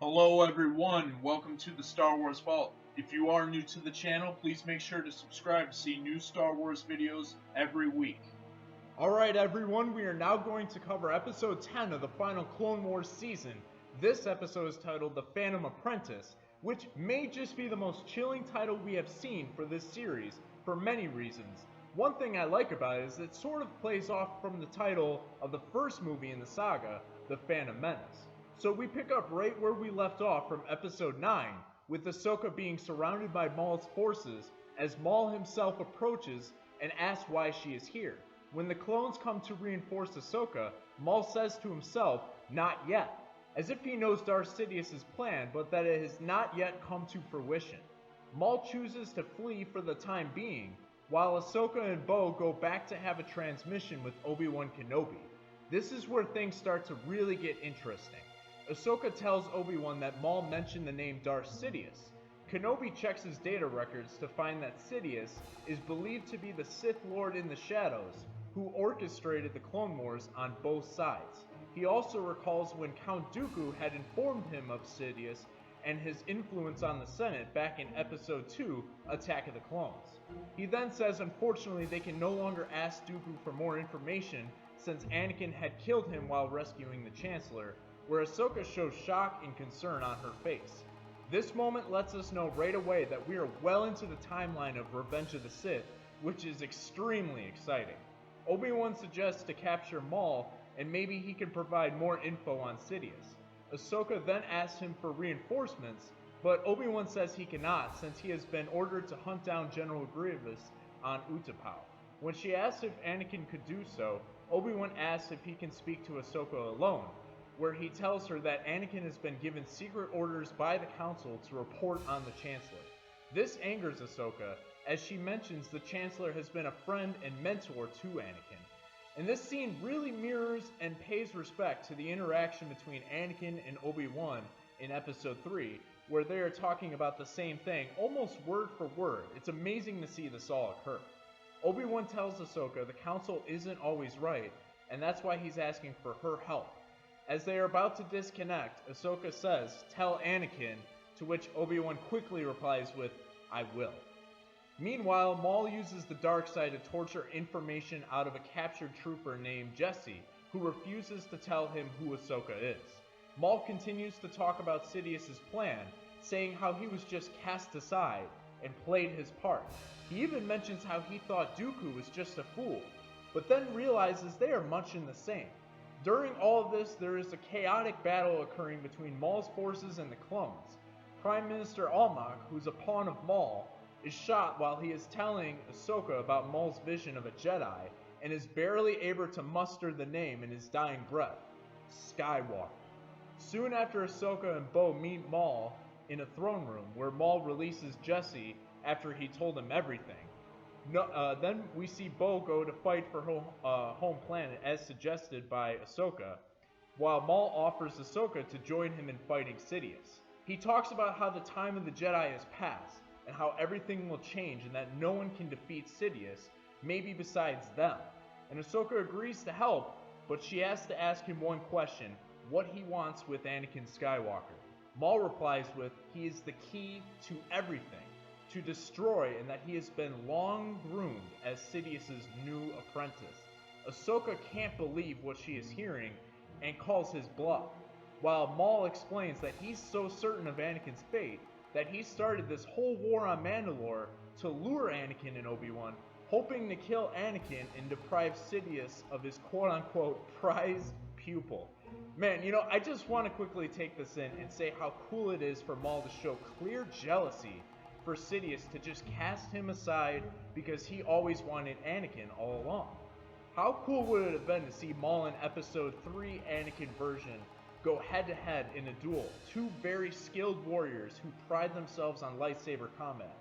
Hello everyone, welcome to the Star Wars Vault. If you are new to the channel, please make sure to subscribe to see new Star Wars videos every week. Alright everyone, we are now going to cover episode 10 of the final Clone Wars season. This episode is titled The Phantom Apprentice, which may just be the most chilling title we have seen for this series, for many reasons. One thing I like about it is it sort of plays off from the title of the first movie in the saga, The Phantom Menace. So we pick up right where we left off from episode 9, with Ahsoka being surrounded by Maul's forces as Maul himself approaches and asks why she is here. When the clones come to reinforce Ahsoka, Maul says to himself, "Not yet," as if he knows Darth Sidious's plan, but that it has not yet come to fruition. Maul chooses to flee for the time being, while Ahsoka and Bo go back to have a transmission with Obi-Wan Kenobi. This is where things start to really get interesting. Ahsoka tells Obi-Wan that Maul mentioned the name Darth Sidious. Kenobi checks his data records to find that Sidious is believed to be the Sith Lord in the shadows who orchestrated the Clone Wars on both sides. He also recalls when Count Dooku had informed him of Sidious and his influence on the Senate back in Episode 2, Attack of the Clones. He then says unfortunately they can no longer ask Dooku for more information since Anakin had killed him while rescuing the Chancellor, where Ahsoka shows shock and concern on her face. This moment lets us know right away that we are well into the timeline of Revenge of the Sith, which is extremely exciting. Obi-Wan suggests to capture Maul, and maybe he can provide more info on Sidious. Ahsoka then asks him for reinforcements, but Obi-Wan says he cannot since he has been ordered to hunt down General Grievous on Utapau. When she asks if Anakin could do so, Obi-Wan asks if he can speak to Ahsoka alone, where he tells her that Anakin has been given secret orders by the Council to report on the Chancellor. This angers Ahsoka, as she mentions the Chancellor has been a friend and mentor to Anakin. And this scene really mirrors and pays respect to the interaction between Anakin and Obi-Wan in Episode 3, where they are talking about the same thing, almost word for word. It's amazing to see this all occur. Obi-Wan tells Ahsoka the Council isn't always right, and that's why he's asking for her help. As they are about to disconnect, Ahsoka says, "Tell Anakin," to which Obi-Wan quickly replies with, "I will." Meanwhile, Maul uses the dark side to torture information out of a captured trooper named Jesse, who refuses to tell him who Ahsoka is. Maul continues to talk about Sidious's plan, saying how he was just cast aside and played his part. He even mentions how he thought Dooku was just a fool, but then realizes they are much in the same. During all of this, there is a chaotic battle occurring between Maul's forces and the clones. Prime Minister Almach, who's a pawn of Maul, is shot while he is telling Ahsoka about Maul's vision of a Jedi, and is barely able to muster the name in his dying breath, Skywalker. Soon after Ahsoka and Bo meet Maul in a throne room, where Maul releases Jesse after he told him everything. Then we see Bo go to fight for home planet as suggested by Ahsoka, while Maul offers Ahsoka to join him in fighting Sidious. He talks about how the time of the Jedi has passed, and how everything will change and that no one can defeat Sidious, maybe besides them. And Ahsoka agrees to help, but she has to ask him one question, what he wants with Anakin Skywalker. Maul replies with, he is the key to everything, to destroy, and that he has been long groomed as Sidious's new apprentice. Ahsoka can't believe what she is hearing and calls his bluff, while Maul explains that he's so certain of Anakin's fate that he started this whole war on Mandalore to lure Anakin and Obi-Wan, hoping to kill Anakin and deprive Sidious of his quote-unquote prized pupil. Man, I just want to quickly take this in and say how cool it is for Maul to show clear jealousy for Sidious to just cast him aside because he always wanted Anakin all along. How cool would it have been to see Maul in Episode 3 Anakin version go head-to-head in a duel, two very skilled warriors who pride themselves on lightsaber combat.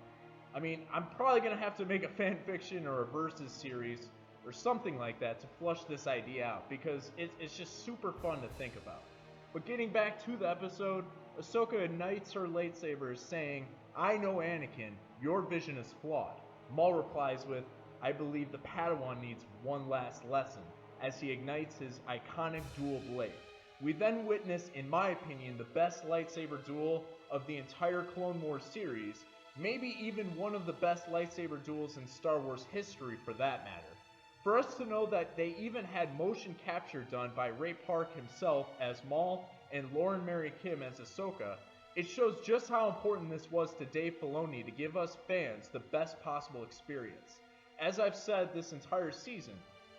I mean, I'm probably going to have to make a fanfiction or a versus series or something like that to flush this idea out, because it's just super fun to think about. But getting back to the episode, Ahsoka ignites her lightsabers saying, "I know Anakin, your vision is flawed." Maul replies with, "I believe the Padawan needs one last lesson," as he ignites his iconic dual blade. We then witness, in my opinion, the best lightsaber duel of the entire Clone Wars series, maybe even one of the best lightsaber duels in Star Wars history for that matter. For us to know that they even had motion capture done by Ray Park himself as Maul and Lauren Mary Kim as Ahsoka, it shows just how important this was to Dave Filoni to give us fans the best possible experience. As I've said this entire season,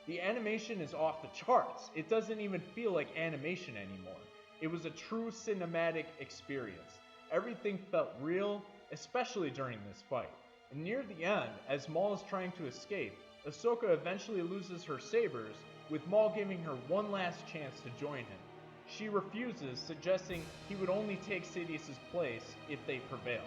the animation is off the charts. It doesn't even feel like animation anymore. It was a true cinematic experience. Everything felt real, especially during this fight. And near the end, as Maul is trying to escape, Ahsoka eventually loses her sabers, with Maul giving her one last chance to join him. She refuses, suggesting he would only take Sidious's place if they prevail.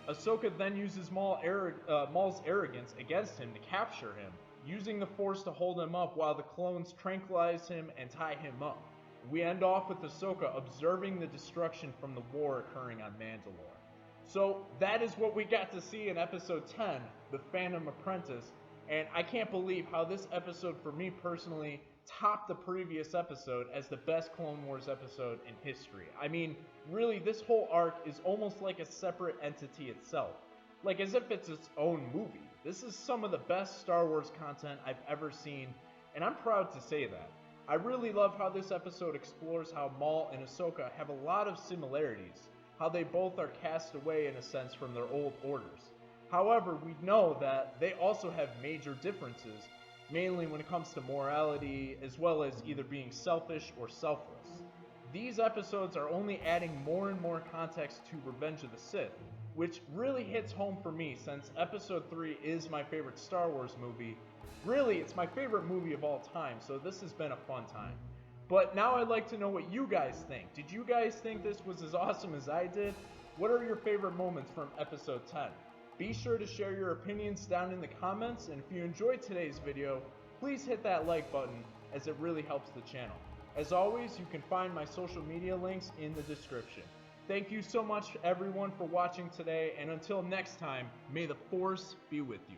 Ahsoka then uses Maul's arrogance against him to capture him, using the Force to hold him up while the clones tranquilize him and tie him up. We end off with Ahsoka observing the destruction from the war occurring on Mandalore. So that is what we got to see in episode 10, The Phantom Apprentice, and I can't believe how this episode for me personally topped the previous episode as the best Clone Wars episode in history. I mean, really, this whole arc is almost like a separate entity itself, like as if it's its own movie. This is some of the best Star Wars content I've ever seen, and I'm proud to say that. I really love how this episode explores how Maul and Ahsoka have a lot of similarities, how they both are cast away in a sense from their old orders. However, we know that they also have major differences, mainly when it comes to morality, as well as either being selfish or selfless. These episodes are only adding more and more context to Revenge of the Sith, which really hits home for me since Episode 3 is my favorite Star Wars movie. Really, it's my favorite movie of all time, so this has been a fun time. But now I'd like to know what you guys think. Did you guys think this was as awesome as I did? What are your favorite moments from Episode 10? Be sure to share your opinions down in the comments, and if you enjoyed today's video, please hit that like button as it really helps the channel. As always, you can find my social media links in the description. Thank you so much everyone for watching today, and until next time, may the Force be with you.